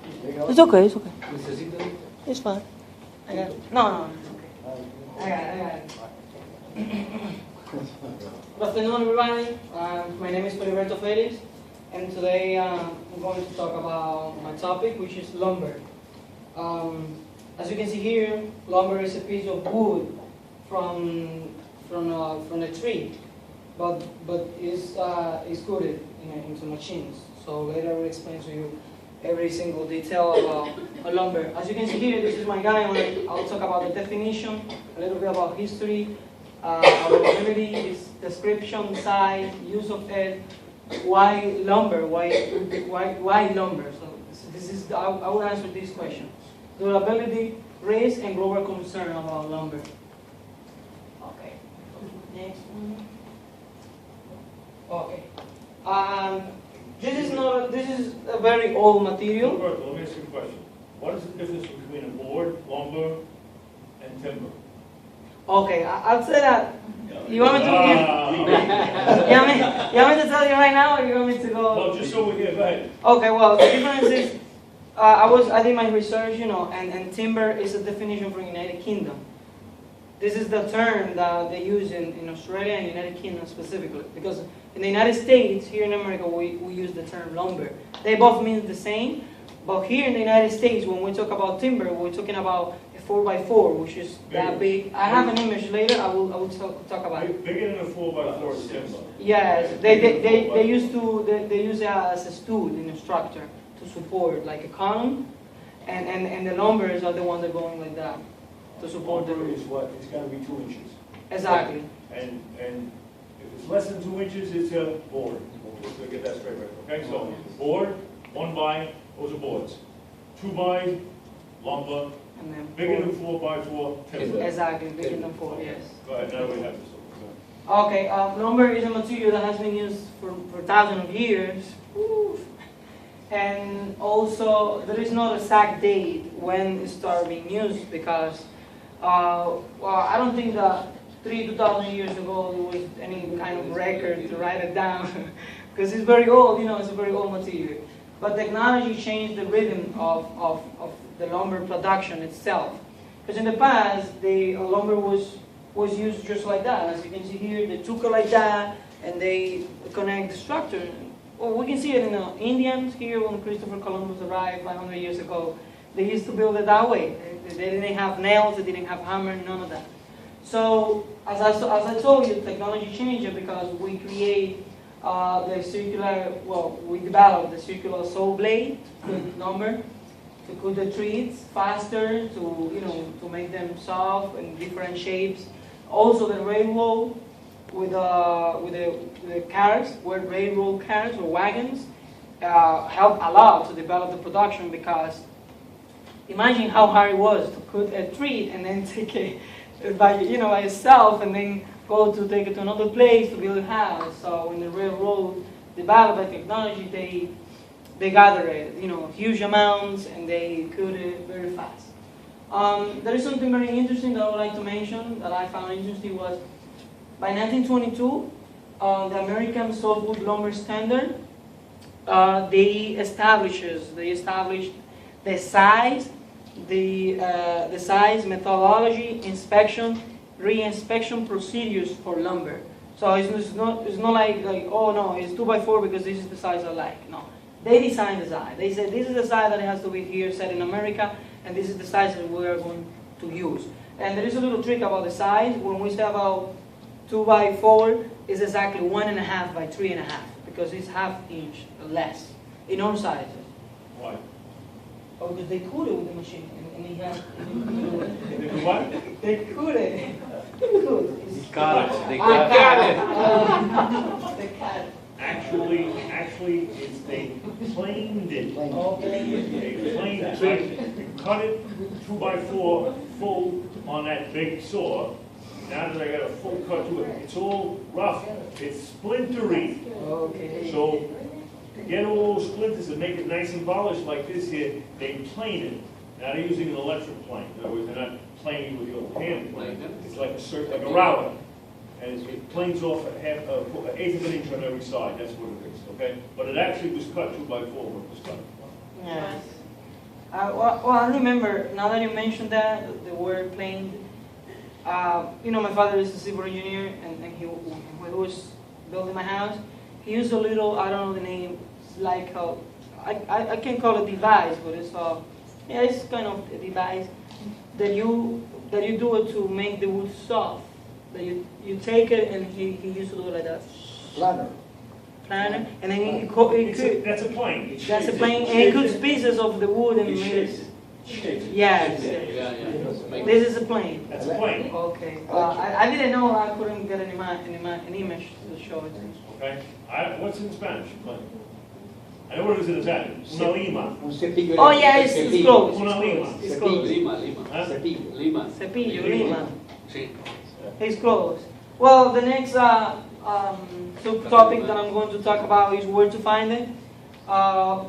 It's okay, it's okay. It's fine. I got it. No, it's okay. I got it. Good afternoon, everybody. My name is Feliberto Feliz, and today I'm going to talk about my topic, which is lumber. As you can see here, lumber is a piece of wood from a tree, but is coated into machines. So later I will explain to you every single detail about a lumber. As you can see here, this is my guy. I'll talk about the definition, a little bit about history, availability, its description, size, use of it, why lumber, why lumber. So this is I will answer this question: durability, risk, and global concern about lumber. Okay. Next one. Okay. This is a very old material. Roberto, let me ask you a question. What is the difference between a board, lumber, and timber? Okay, I'll say that. You want me to? You want me to tell you right now, or you want me to go? No, just so we get right. Okay. Well, the difference is, I did my research, and timber is a definition for United Kingdom. This is the term that they use in Australia and United Kingdom specifically, because in the United States, here in America, we use the term lumber. They both mean the same, but here in the United States, when we talk about timber, we're talking about a 4x4, which is that big. I have an image later. I will talk about it. Bigger than a 4x4 is timber. Yes, they use it as a stool in a structure to support like a column, and the lumbers are the ones that are going like that to support the Lumber roof. is what? It's got to be 2 inches. Exactly. And if it's less than 2 inches, it's a board. Just to get that straight, right? Okay, so board, 1x, those are boards. 2x, lumber. And then Bigger than 4x4, timber. exactly, bigger than 4. Yes. Go ahead, now we have this. Okay, lumber is a material that has been used for thousands of years. Woo. And also, there is not a exact date when it started being used because, well, I don't think that 2,000 years ago there was any kind of record to write it down because it's very old, it's a very old material. But technology changed the rhythm of the lumber production itself. Because in the past, the lumber was used just like that. As you can see here, they took it like that, and they connect the structure. Well, we can see it in the Indians here when Christopher Columbus arrived 500 years ago. They used to build it that way. They didn't have nails, they didn't have hammer, none of that. So, as I told you, technology changed it because we create the circular, we developed the circular saw blade with lumber to cut the trees faster, to make them soft in different shapes. Also the railroad with the cars, railroad cars or wagons, helped a lot to develop the production because imagine how hard it was to cut a tree and then take it by itself and then go to take it to another place to build a house. So when the railroad developed the technology, they gathered it, huge amounts, and they cut it very fast. There is something very interesting that I would like to mention that I found interesting was by 1922, the American Softwood Lumber Standard, they established the size, methodology, inspection, re-inspection procedures for lumber. So it's not like oh no, it's 2x4 because this is the size I like. No, they designed the size. They said this is the size that it has to be here set in America, and this is the size that we are going to use. And there is a little trick about the size. When we say about 2x4, it's exactly 1.5 by 3.5 because it's ½ inch less in all sizes. Why? Oh, because they cut it with the machine, and they have. They do what? They cut it. They cut it. They cut it. Actually, it's they planed it. Okay. They planed it. Right? You cut it 2x4 full on that big saw. Now that I got a full cut to it, it's all rough. It's splintery. Okay. So to get all those splinters and make it nice and polished like this here, they plane it. Now they're using an electric plane. In other words, they're not planing with your hand plane. It's like a router. And it planes off an eighth of an inch on every side. That's what it is, okay? But it actually was cut 2x4 when it was cut. Yes. Well, I remember, now that you mentioned that, the word planed, you know, my father is a civil engineer, and when he was building my house, he used a little, I don't know the name, it's like I can't call it device, but it's yeah, it's kind of a device that you do it to make the wood soft. That you take it, and he used to do it like that. Planner, and then he That's a plane. that's a plane, and he cuts pieces of the wood and made it. Yes. This is a plane. That's a plane. Okay. I didn't know. I couldn't get an image to show it. Okay. What's in Spanish? Plane. I know what it is in Italian. Una lima. Oh yeah, it's close. Una lima. It's close. Huh? Cepillo, lima. It's close. Well, the next subtopic that I'm going to talk about is where to find it.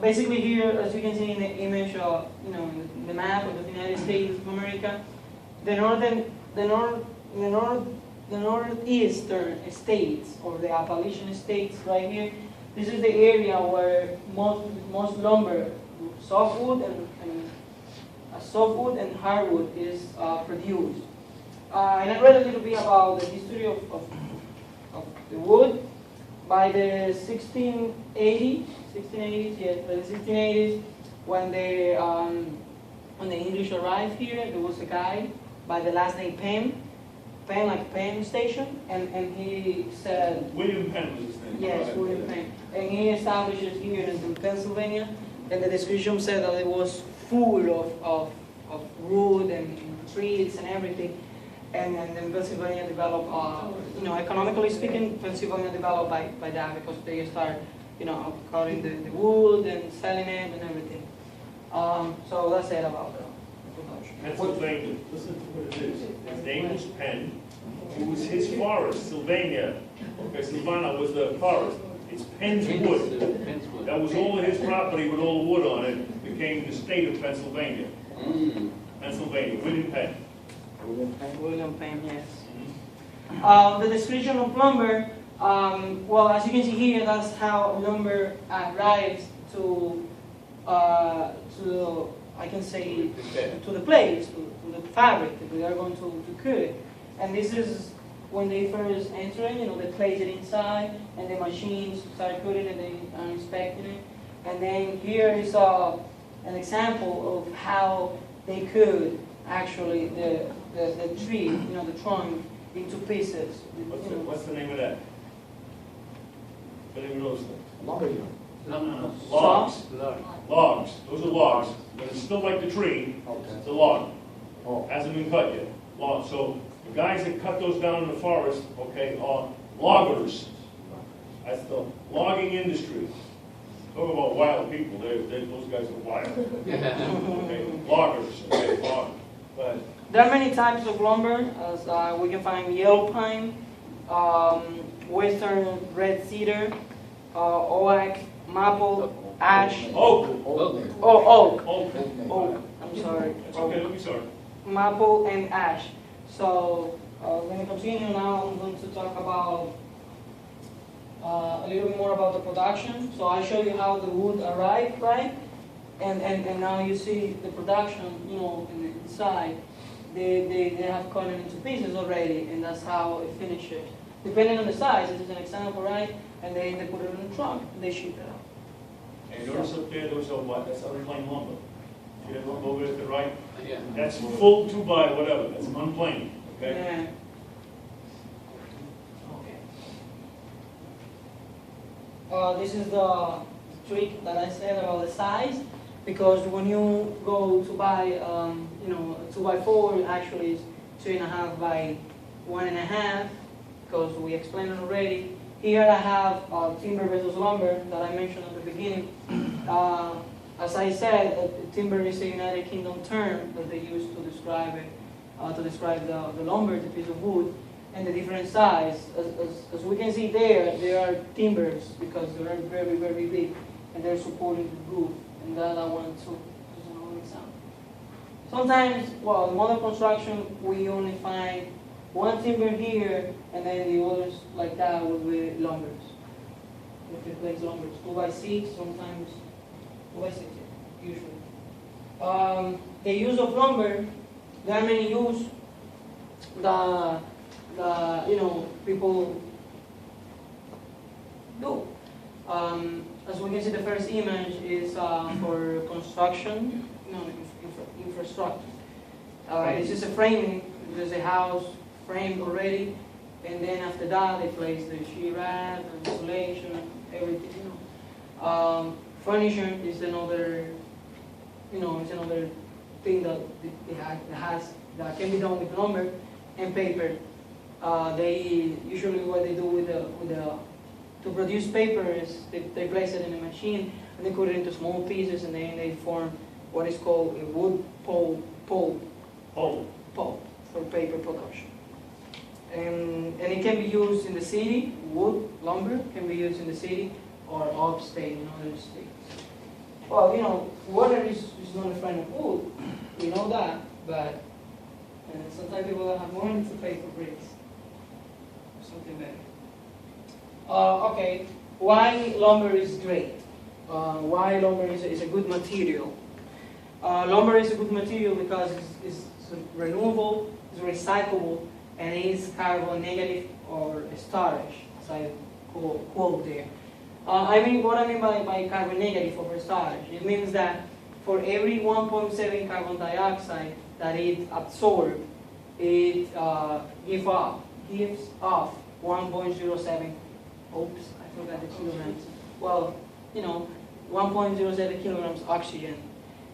Basically here, as you can see in the image, you know, in the map of the United States of America, the northeastern states, or the Appalachian states right here, this is the area where most lumber, softwood and hardwood is produced. And I read a little bit about the history of the wood. By the 1680s, yes, by the 1680s, when the English arrived here, there was a guy by the last name Penn like Penn Station, and he said, William Penn was his name. yes, William Penn, and he establishes here in Pennsylvania, and the description said that it was full of wood and trees and everything. And then Pennsylvania developed, you know, economically speaking, Pennsylvania developed by that, because they start, you know, cutting the wood and selling it and everything. So that's it about the production. Pennsylvania, listen to what it is. His name was Penn. It was his forest, Sylvania. Okay, Sylvana was the forest. It's Penn's wood. That was all of his property with all the wood on it. Became the state of Pennsylvania. Pennsylvania, William Penn. William Penn, yes. The description of lumber, well, as you can see here, that's how lumber arrives to I can say, to the place, to the fabric that we are going to cook. And this is when they first enter it, you know, they place it inside, and the machines start cutting it, and they are inspecting it. And then here is an example of how they could actually the tree, you know, the trunk, into pieces. What's the name of that? What do you know those things? Lumberyard. Logs. Logs. Those are logs. But it's still like the tree. It's a log. Hasn't been cut yet. Log. So the guys that cut those down in the forest, okay, are loggers. That's the logging industry. Talk about wild people. Those guys are wild. Okay, loggers. Okay, log. But there are many types of lumber, as we can find yellow pine, western red cedar, oak, maple, ash. oak. Oak. I'm sorry. It's okay. Don't be sorry. Maple and ash. So we're going to continue now. I'm going to talk about a little bit more about the production. So I show you how the wood arrived, right? And now you see the production, you know, in the inside. They have cut it into pieces already, and that's how it finishes. Depending on the size, this is an example, right? And they put it in the trunk, and they ship it out. And notice up there, those are what? That's unplaned lumber. See that lumber over there to the right? Yeah. That's full 2x whatever. That's unplaned. Okay. Yeah. Okay. This is the trick that I said about the size, because when you go to buy, you know, 2x4 actually is 2.5 by 1.5, because we explained it already. Here I have timber versus lumber that I mentioned at the beginning. As I said, timber is a United Kingdom term that they use to describe it, to describe the lumber, the piece of wood, and the different size. As we can see there are timbers because they are very, very big, and they're supporting the roof. And that one too is another example. Sometimes, well, in modern construction, we only find one timber here, and then the others like that would be lumbers. If it plays lumbers, 2x6, sometimes 2x6, usually. The use of lumber, there are many use the people do. As we can see, the first image is for construction, infrastructure. It's just a framing. There's a house framed already, and then after that they place the sheet wrap, the insulation, everything. Furniture is another, it's another thing that that can be done with lumber and paper. They usually what they do with the to produce paper is they place it in a machine and they cut it into small pieces and then they form what is called a wood pulp for paper production. And it can be used in the city. Wood lumber can be used in the city or upstate in other states. Well, water is not a friend of wood. We know that, but sometimes people have more to pay for bricks or something better. Okay, why lumber is great? Why lumber is a good material? Lumber is a good material because it's renewable, it's recyclable, and it is carbon negative or storage, as I quote there. What I mean by carbon negative or storage, it means that for every 1.7 carbon dioxide that it absorbs, it gives off 1.07. Oops, I forgot the kilograms. Well, 1.07 kilograms oxygen.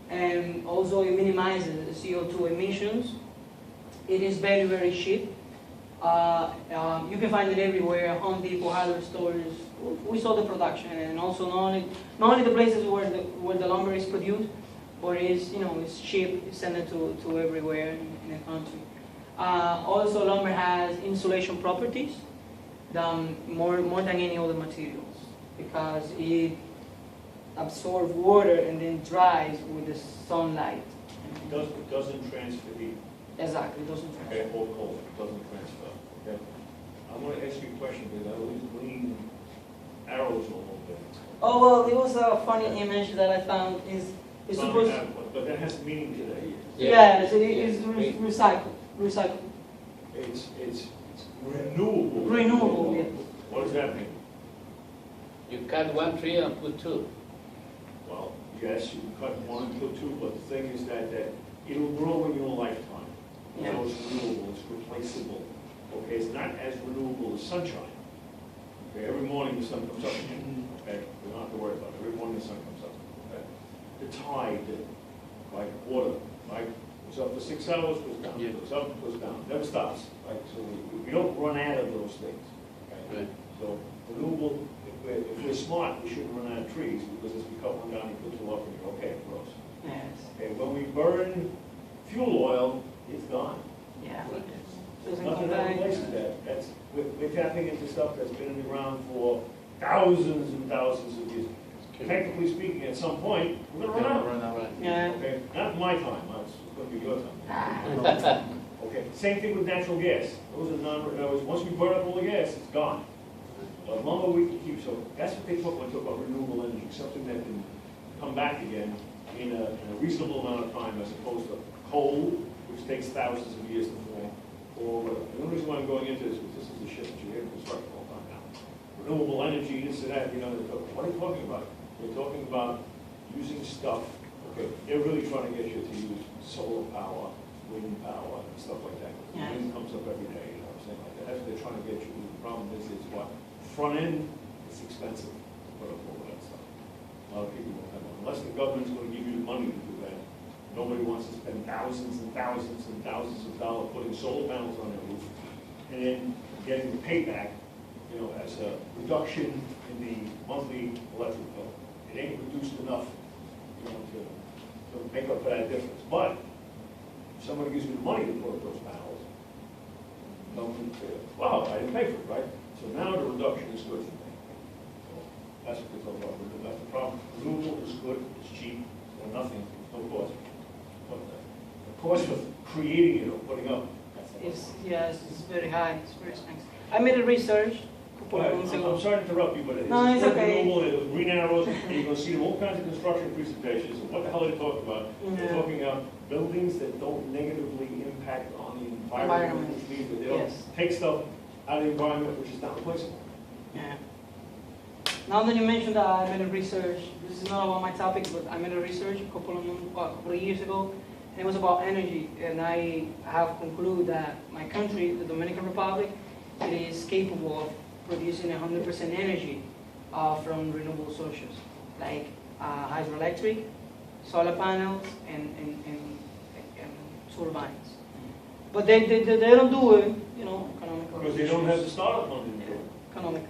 And also it minimizes the CO2 emissions. It is very, very cheap. You can find it everywhere, Home Depot, hardware stores. We saw the production, and also not only the places where the lumber is produced, but it's cheap. It's sent to everywhere in the country. Also, lumber has insulation properties more than any other materials because it absorbs water and then dries with the sunlight. It doesn't transfer heat. Exactly, it doesn't transfer. Okay, or cold, it doesn't transfer. Okay. I want to ask you a question because I always glean arrows a little bit. Oh well, it was a funny image that I found. It's supposed. But that has meaning today. Yes, it is recycled. Recycled. It's renewable. Renewable, yes. What does that mean? You cut one tree and put two. Well, yes, you can cut one and put two, but the thing is that it'll grow in your lifetime. Yeah. So it's renewable, it's replaceable. Okay, it's not as renewable as sunshine. Okay, every morning the sun comes up. Okay, we don't have to worry about it. Every morning the sun comes up. Okay, the tide, like water, right? It's up for 6 hours, goes down. Yeah. Goes up, goes down. Never stops. Right? So we don't run out of those things. Okay? Right. So renewable. If we're smart, we shouldn't run out of trees because as we cut one down, you put two up and you're okay, it grows. Yes. Okay, when we burn fuel oil, it's gone. Yeah. There's Doesn't nothing come that back. replaces that. We're tapping into stuff that's been around for thousands and thousands of years. Technically speaking, at some point, we're going to run out. Yeah. Okay, not in my time, it's going to be your time. Okay, same thing with natural gas. Those are once we burn up all the gas, it's gone. But lumber we can keep, so that's what they talk when they talk about renewable energy, something that can come back again in a reasonable amount of time as opposed to coal, which takes thousands of years to form, or whatever. The only reason why I'm going into this is this is the shit that you hear construction all the time now. Renewable energy, this and that, what are you talking about? They're talking about using stuff, okay, they're really trying to get you to use solar power, wind power, and stuff like that. Yeah. Wind comes up every day, you know what I'm saying, like that. That's what they're trying to get you. The problem is what? Front end, it's expensive to put up all that stuff. A lot of people don't have it. Unless the government's going to give you the money to do that, nobody wants to spend thousands and thousands and thousands of dollars putting solar panels on their roof and then getting the payback, as a reduction in the monthly electric bill. It ain't reduced enough, to make up for that difference. But if somebody gives you the money to put up those panels, government says, wow, I didn't pay for it, right? So now the reduction is good for me. So that's what they're talking about. That's the problem. Renewable is good, it's cheap, or nothing, no cost. But the cost of creating it or putting up, that's the It's very high. It's very expensive. I made a research couple of months ago. I'm sorry to interrupt you, but it's No, it's okay. renewable, and it was green arrows, and you're gonna see all kinds of construction presentations, and what the hell are they talking about? They're Yeah. talking about buildings that don't negatively impact on the environment, which means that they don't Yes. take stuff out of the environment, which is not replaceable. Yeah. Now that you mentioned that, I made a research. This is not about my topic, but I made a research a couple of years ago, and it was about energy. And I have concluded that my country, the Dominican Republic, it is capable of producing 100% energy from renewable sources, like hydroelectric, solar panels, and turbines. But they don't do it, you know, economical. Because they don't have the startup money. Economic.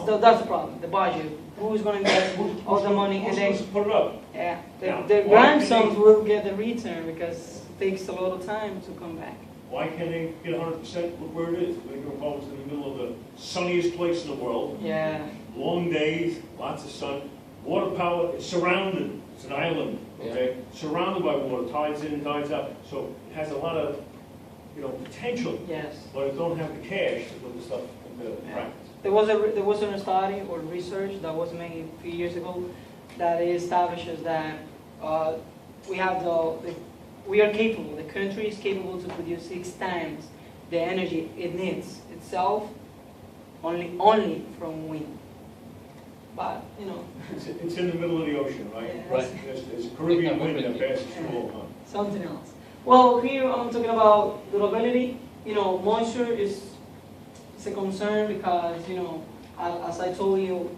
That's the problem, the budget. Who is going to invest all the money and then, Who's supposed to put it up? yeah, Yeah. the Why grandsons can't will get the return because it takes a lot of time to come back. Why can't they get 100%? Look where it is. Dominican Republic's in the middle of the sunniest place in the world. Yeah, Long days, lots of sun, water power, it's surrounded, it's an island, okay? Surrounded by water, tides in and tides out, so it has a lot of, potential, yes. but it don't have the cash to put the stuff into practice. There was a study or research that was made a few years ago that establishes that we are capable, the country is capable to produce 6 times the energy it needs itself only from wind. But, It's in the middle of the ocean, right? Yeah. Right. There's a Caribbean wind that passes through all time. something else. Well, here I'm talking about durability. Moisture is a concern because, as I told you,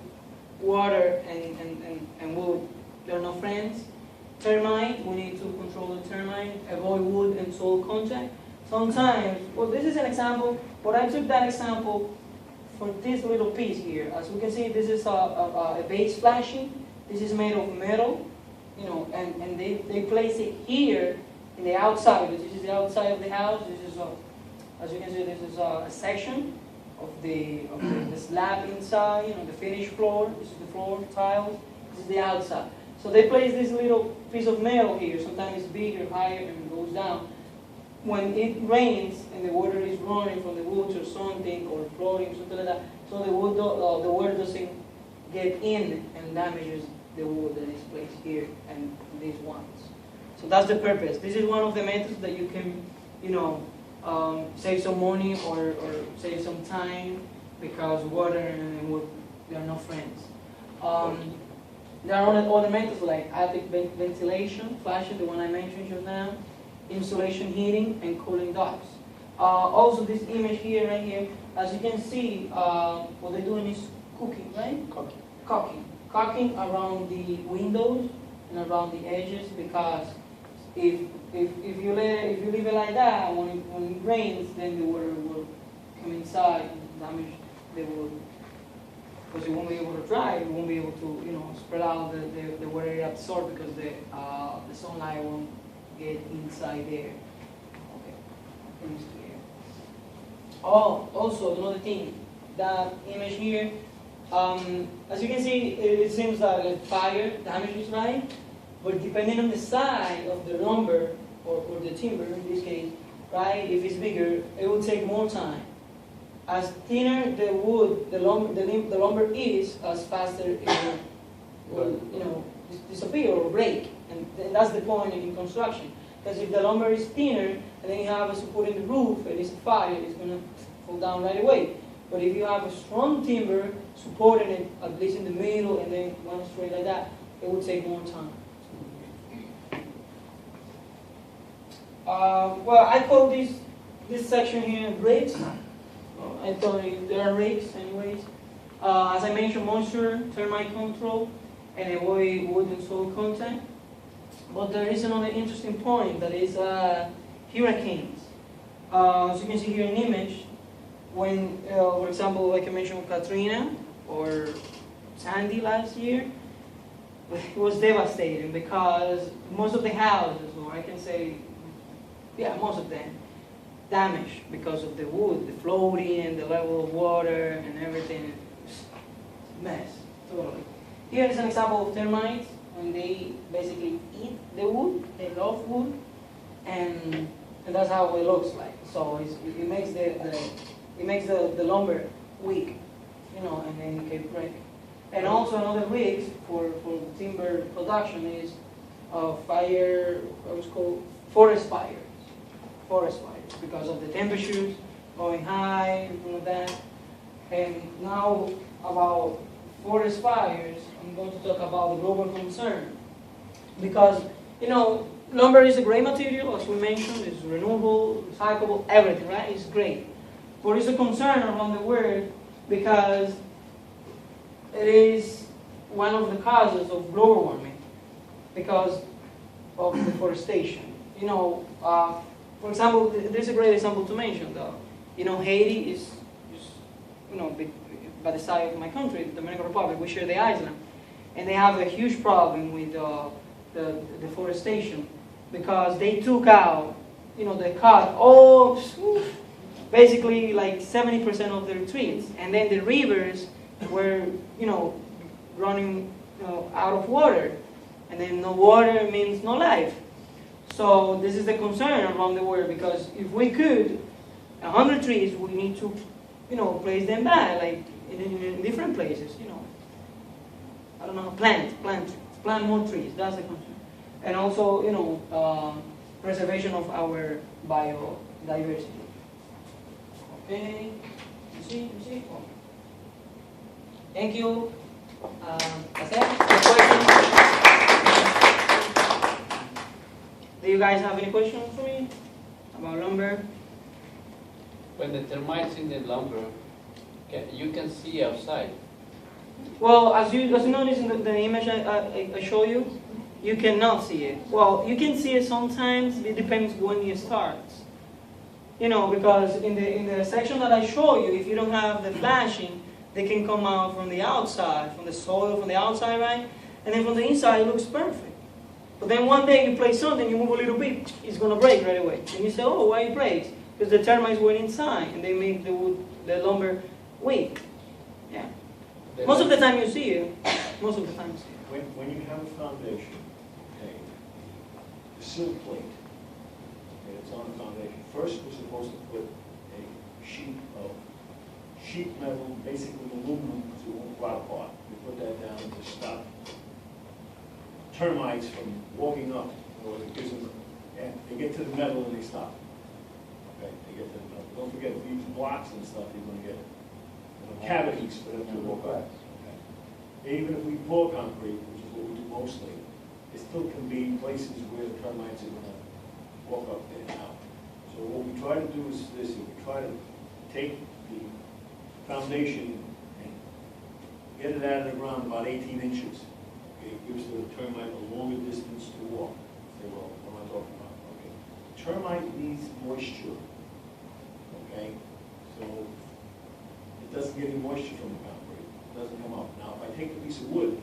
water and wood, they're not friends. Termite, we need to control the termite, avoid wood and soil contact. Sometimes, well, this is an example, but I took that example for this little piece here. As we can see, this is a base flashing. This is made of metal, and they place it here in the outside. This is the outside of the house. This is as you can see, this is a section of the slab inside, the finished floor. This is the floor tiles. This is the outside. So they place this little piece of metal here. Sometimes it's bigger, higher, and it goes down. When it rains and the water is running from the woods or something, or flooding, something like that, so the water doesn't get in and damages the wood that is placed here and these ones. So that's the purpose. This is one of the methods that you can, save some money or save some time, because water and wood, they are not friends. There are other methods like attic ventilation, flashing, the one I mentioned just now, insulation heating, and cooling ducts. Also this image here, right here, as you can see, what they're doing is cooking, right? Caulking around the windows and around the edges, because if you leave it like that, when it rains, then the water will come inside and damage the wood. Because you won't be able to dry, you won't be able to, spread out the water it absorbs, because the sunlight won't get inside there. Okay, it's clear. Oh, also another thing, that image here, as you can see, it seems like fire damages, right? But depending on the size of the lumber or the timber in this case, right? If it's bigger, it will take more time. As thinner the wood, the lumber is, as faster it will, disappear or break. And that's the point in construction. Because if the lumber is thinner, and then you have a support in the roof, and it's a fire, it's going to fall down right away. But if you have a strong timber supporting it, at least in the middle, and then one straight like that, it will take more time. Well, I call this section here bricks. I thought there are rakes anyways. As I mentioned, moisture, termite control, and avoid wood and soil contact. But there is another interesting point, that is hurricanes. As you can see here in the image, when, for example, like I mentioned, Katrina or Sandy last year, it was devastating because most of the houses, or I can say, yeah, most of them, damaged because of the wood, the floating, the level of water, and everything. It's a mess, totally. Here is an example of termites. When they basically eat the wood, they love wood, and that's how it looks like. So it makes the lumber weak. and then it can break. And also another risk for timber production is fire, what is called forest fires. Forest fires, because of the temperatures going high and all of that. And now about forest fires, I'm going to talk about the global concern. Because, lumber is a great material, as we mentioned, it's renewable, recyclable, everything, right? It's great. But it's a concern around the world because it is one of the causes of global warming because of deforestation. For example, there's a great example to mention though. Haiti is by the side of my country, the Dominican Republic. We share the island, and they have a huge problem with the deforestation because they took out, they cut all, basically like 70% of their trees, and then the rivers were, running out of water, and then no water means no life. So this is the concern around the world because if we could, 100 trees, we need to, place them back, like in different places, I don't know, plant more trees. That's the concern, and also, preservation of our biodiversity. Okay, you see. Oh. Thank you. That's it. Do you guys have any questions for me about lumber? When the termites in the lumber, you can see outside. Well, as you notice in the image I show you, you cannot see it. Well, you can see it sometimes. It depends when it starts. Because in the section that I show you, if you don't have the flashing, they can come out from the outside, from the soil, from the outside, right? And then from the inside, it looks perfect. But then one day you place something, you move a little bit, it's going to break right away. And you say, oh, why it breaks? Because the termites went inside, and they make the lumber weak. Yeah. Most of the time you see it. Most of the time you see it. When you have a foundation, okay, the sill plate, okay, it's on the foundation. First, we're supposed to put a sheet of sheet metal, basically aluminum, because it won't rot apart. We put that down to stop termites from walking up, or it gives them, and they get to the metal and they stop. Okay, they get to the metal. Don't forget, if you use blocks and stuff, you're going to get cavities for them to walk up. Okay. Even if we pour concrete, which is what we do mostly, it still can be places where the termites are going to walk up there now. So what we try to do is this: we try to take the foundation and get it out of the ground about 18 inches. Okay, it gives the termite a longer distance to walk. Say, well, what am I talking about? Okay, termite needs moisture. Okay, so it doesn't get any moisture from the concrete. It doesn't come up. Now, if I take a piece of wood,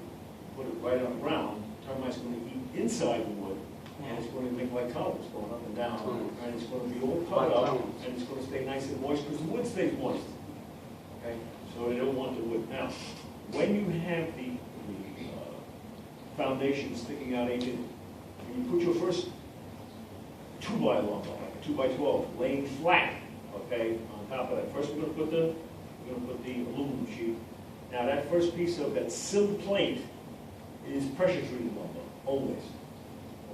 put it right on the ground, the termite's going to eat inside the wood, and it's going to make like tunnels going up and down, and it's going to be all cut up, and it's going to stay nice and moist because the wood stays moist. Okay, so they don't want the wood. Now, when you have the foundation sticking out 8 inches, when you put your first 2x lumber, like a 2x12, laying flat, okay, on top of that. First, we're going to put the aluminum sheet. Now, that first piece of that sill plate is pressure-treated lumber, always.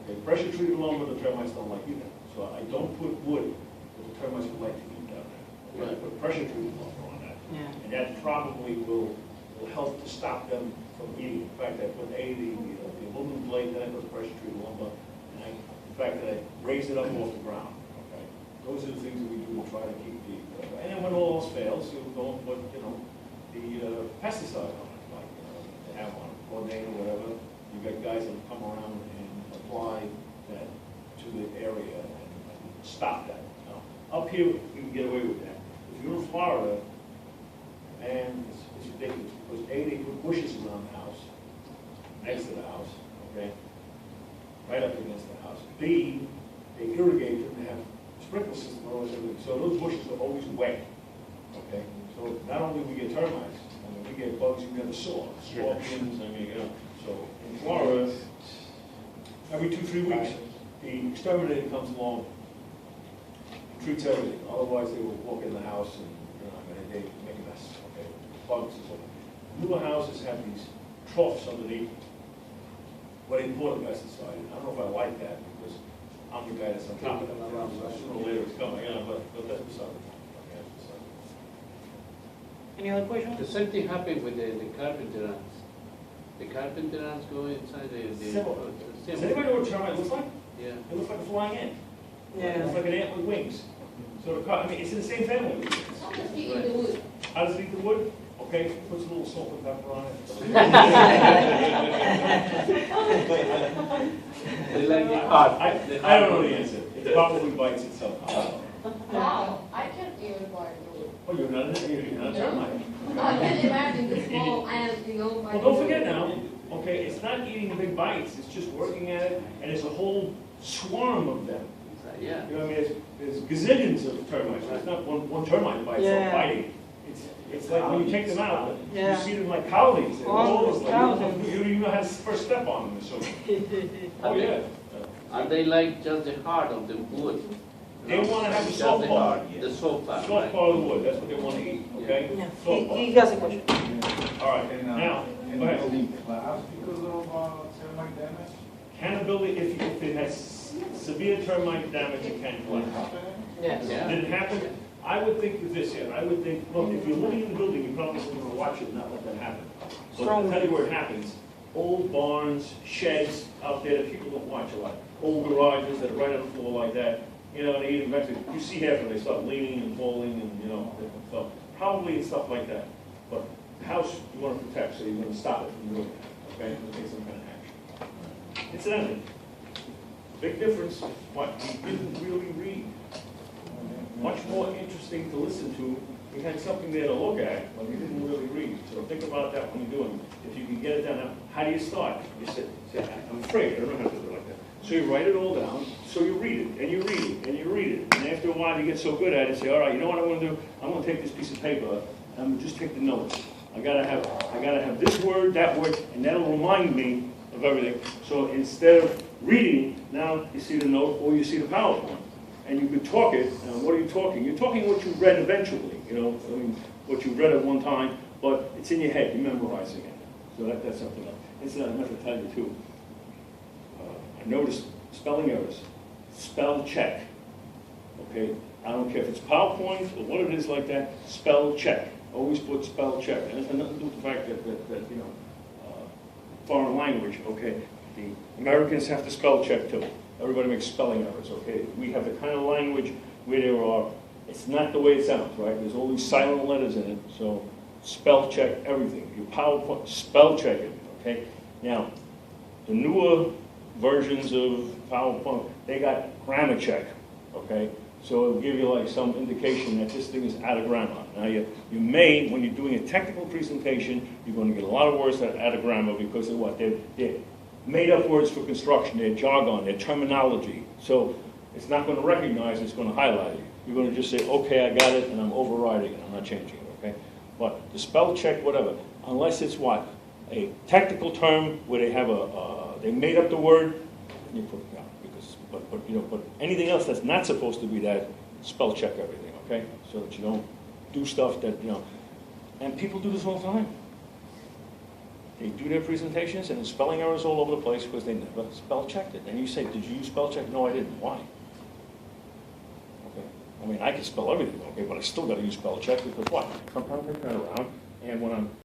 Okay, pressure-treated lumber, the termites don't like either. So I don't put wood, but the termites would like to eat down there. Okay, I put pressure-treated lumber on that. Yeah. And that probably will help to stop them from eating. In fact, I put the aluminum plate, then I put pressure-treated lumber, and in fact, I raised it up off the ground. Okay, those are the things that we do to try to keep the. And then when all else fails, you go and put the pesticide on it, like they have on Guardia or whatever. You got guys that come around and apply that to the area and stop that. Now, up here, we can get away with that. If you're in Florida, and it's ridiculous because A, they put bushes around the house, next to the house, okay, right up against the house. B, they irrigate them, they have a sprinkler system, so those bushes are always wet, okay. So not only do we get termites, we get bugs, we get the scorpions, So in Florida, every 2-3 weeks, the exterminator comes along, treats everything. Otherwise, they will walk in the house and they make a mess. Okay, bugs and so on. Newer houses have these troughs underneath where they pour the pesticide in. I don't know if I like that because I'm the guy that's on top of it. So sooner or later it's coming, but that's beside the point. Okay, that's beside the point. Any other questions? The same thing happened with the carpenter ants. The carpenter ants go inside the Similar. Does anybody know what a termite looks like? Yeah. It looks like a flying ant. It Yeah. looks like an ant with wings. So I mean, it's in the same family. How does he eat the wood? How does it eat the wood? Okay, puts a little salt and pepper on it. They like it hot. I don't know the answer. It probably bites itself. Wow, I can't even buy wood. Oh, you're not a termite. I can imagine the small ants, you know. Well, don't forget now, okay, it's not eating the big bites, it's just working at it, and it's a whole swarm of them. Yeah. You know what I mean? There's gazillions of termites. It's not one termite by itself Yeah. biting. It's like when you take them out, Yeah. you see them like colonies. They're all over. Thousands. You don't even know how to first step on them, so. Oh, yeah. And they like just the heart of the wood. They want to have the Just soft the part. heart, the soft part, Soft right? part of the wood, that's what they want to eat, okay? Yeah. Soft part. He has a question. All right, now, go ahead. Class because of termite damage? Can a building, if it has severe termite damage, it can collapse. Yes. Yeah. Did it happen? I would think of this here, I would think, look, if you're living in the building, you probably want to watch it and not let that happen. But I'll tell you where it happens, old barns, sheds out there that people don't watch a lot, old garages that are right on the floor like that, you know, and they eventually, you see half of them, they start leaning and falling and, you know, different stuff. Probably it's stuff like that. But the house you want to protect, so you're going to stop it from doing that, okay? Take some kind of action. Incidentally, big difference, what we didn't really read. Much more interesting to listen to. We had something there to look at, but we didn't really read. So think about that when you're doing it. If you can get it down, now, how do you start? You say, I'm afraid, I don't know how to do it like that. So you write it all down, so you read it, and you read it, and you read it. And after a while, you get so good at it, say, all right, you know what I'm going to do? I'm going to take this piece of paper, and I'm going to just take the notes. I gotta have this word, that word, and that'll remind me of everything. So instead of reading, now you see the note or you see the PowerPoint. And you can talk it, and what are you talking? You're talking what you read eventually, you know, I mean, what you read at one time, but it's in your head, you're memorizing it. So that's something else. Incidentally, I meant to tell you too, I noticed spelling errors, spell check, okay? I don't care if it's PowerPoint or what it is like that, spell check. Always put spell check. And it has nothing to do with the fact that you know, foreign language, okay? The Americans have to spell check too. Everybody makes spelling errors, okay? We have the kind of language where there are, it's not the way it sounds, right? There's all these silent letters in it, so spell check everything. Your PowerPoint, spell check it, okay? Now, the newer versions of PowerPoint, they got grammar check, okay? So it'll give you like some indication that this thing is out of grammar. Now you may, when you're doing a technical presentation, you're going to get a lot of words that are out of grammar because of what? They're made up words for construction, their jargon, their terminology. So it's not going to recognize, it's going to highlight it. You're going to just say, okay, I got it, and I'm overriding it, I'm not changing it, okay? But the spell check, whatever, unless it's what? A technical term where they have they made up the word, and you put it down. But anything else that's not supposed to be that, spell check everything, okay? So that you don't do stuff that, you know, and people do this all the time. They do their presentations and the spelling errors all over the place because they never spell checked it. And you say, did you use spell check? No, I didn't. Why? Okay. I mean, I can spell everything, okay, but I still got to use spell check because what? Sometimes I turn around and when I'm